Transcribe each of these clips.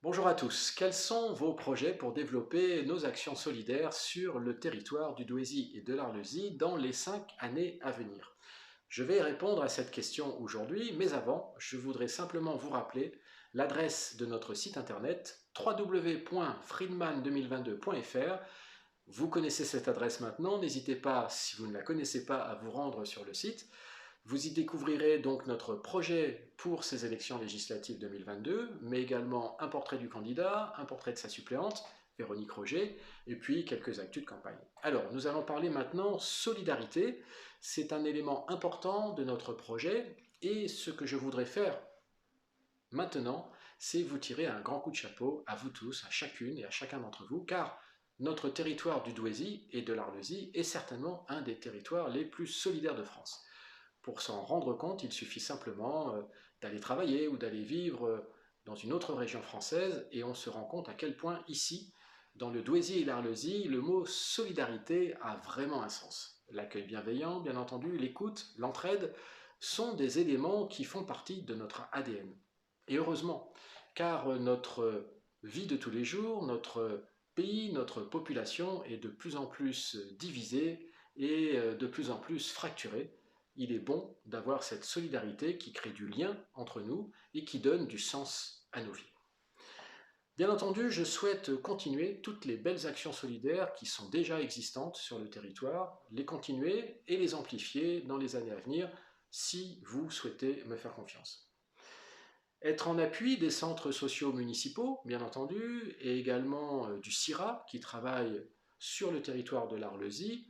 Bonjour à tous, quels sont vos projets pour développer nos actions solidaires sur le territoire du Douaisis et de l'Arlésie dans les 5 années à venir? Je vais répondre à cette question aujourd'hui, mais avant, je voudrais simplement vous rappeler l'adresse de notre site internet www.friedman2022.fr. Vous connaissez cette adresse maintenant, n'hésitez pas, si vous ne la connaissez pas, à vous rendre sur le site. Vous y découvrirez donc notre projet pour ces élections législatives 2022, mais également un portrait du candidat, un portrait de sa suppléante, Véronique Roger, et puis quelques actus de campagne. Alors, nous allons parler maintenant solidarité. C'est un élément important de notre projet, et ce que je voudrais faire maintenant, c'est vous tirer un grand coup de chapeau à vous tous, à chacune et à chacun d'entre vous, car notre territoire du Douaisis et de l'Arlésie est certainement un des territoires les plus solidaires de France. Pour s'en rendre compte, il suffit simplement d'aller travailler ou d'aller vivre dans une autre région française et on se rend compte à quel point ici, dans le Douaisis et l'Arlésie, le mot solidarité a vraiment un sens. L'accueil bienveillant, bien entendu, l'écoute, l'entraide sont des éléments qui font partie de notre ADN. Et heureusement, car notre vie de tous les jours, notre pays, notre population est de plus en plus divisée et de plus en plus fracturée. Il est bon d'avoir cette solidarité qui crée du lien entre nous et qui donne du sens à nos vies. Bien entendu, je souhaite continuer toutes les belles actions solidaires qui sont déjà existantes sur le territoire, les continuer et les amplifier dans les années à venir si vous souhaitez me faire confiance. Être en appui des centres sociaux municipaux, bien entendu, et également du CIRA qui travaille sur le territoire de l'Arlésie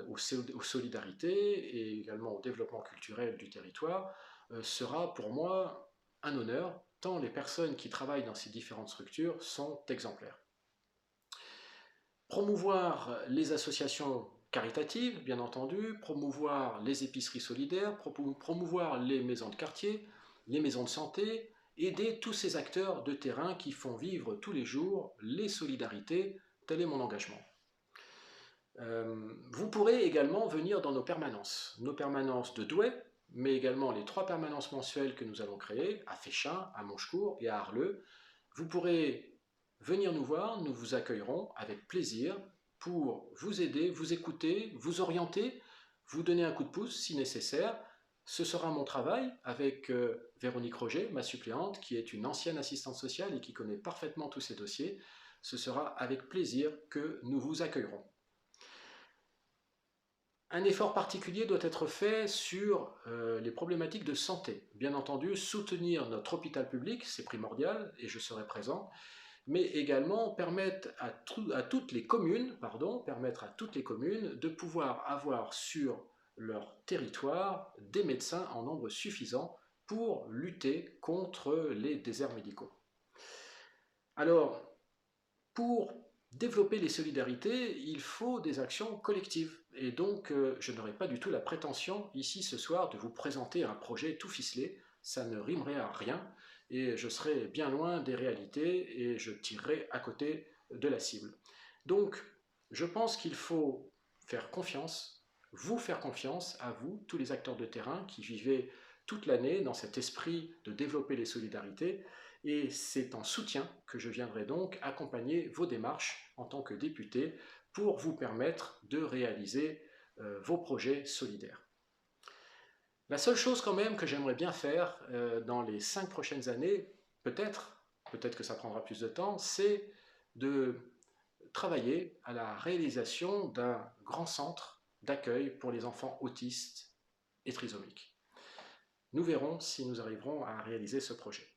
aux solidarités et également au développement culturel du territoire, sera pour moi un honneur, tant les personnes qui travaillent dans ces différentes structures sont exemplaires. Promouvoir les associations caritatives, bien entendu, promouvoir les épiceries solidaires, promouvoir les maisons de quartier, les maisons de santé, aider tous ces acteurs de terrain qui font vivre tous les jours les solidarités, tel est mon engagement. Vous pourrez également venir dans nos permanences de Douai, mais également les 3 permanences mensuelles que nous allons créer, à Féchin, à Monchecourt et à Arleux. Vous pourrez venir nous voir, nous vous accueillerons avec plaisir pour vous aider, vous écouter, vous orienter, vous donner un coup de pouce si nécessaire. Ce sera mon travail avec Véronique Roger, ma suppléante, qui est une ancienne assistante sociale et qui connaît parfaitement tous ces dossiers. Ce sera avec plaisir que nous vous accueillerons. Un effort particulier doit être fait sur les problématiques de santé. Bien entendu, soutenir notre hôpital public, c'est primordial, et je serai présent, mais également permettre à toutes les communes de pouvoir avoir sur leur territoire des médecins en nombre suffisant pour lutter contre les déserts médicaux. Alors, pour développer les solidarités, il faut des actions collectives. Et donc, je n'aurai pas du tout la prétention, ici ce soir, de vous présenter un projet tout ficelé. Ça ne rimerait à rien. Et je serai bien loin des réalités et je tirerai à côté de la cible. Donc, je pense qu'il faut faire confiance, vous faire confiance à vous, tous les acteurs de terrain qui vivez toute l'année dans cet esprit de développer les solidarités. Et c'est en soutien que je viendrai donc accompagner vos démarches en tant que député pour vous permettre de réaliser vos projets solidaires. La seule chose quand même que j'aimerais bien faire dans les 5 prochaines années, peut-être que ça prendra plus de temps, c'est de travailler à la réalisation d'un grand centre d'accueil pour les enfants autistes et trisomiques. Nous verrons si nous arriverons à réaliser ce projet.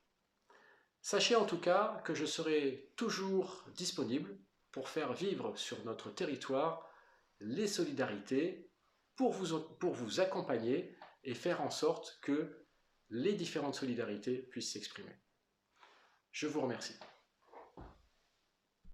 Sachez en tout cas que je serai toujours disponible pour faire vivre sur notre territoire les solidarités, pour vous accompagner et faire en sorte que les différentes solidarités puissent s'exprimer. Je vous remercie.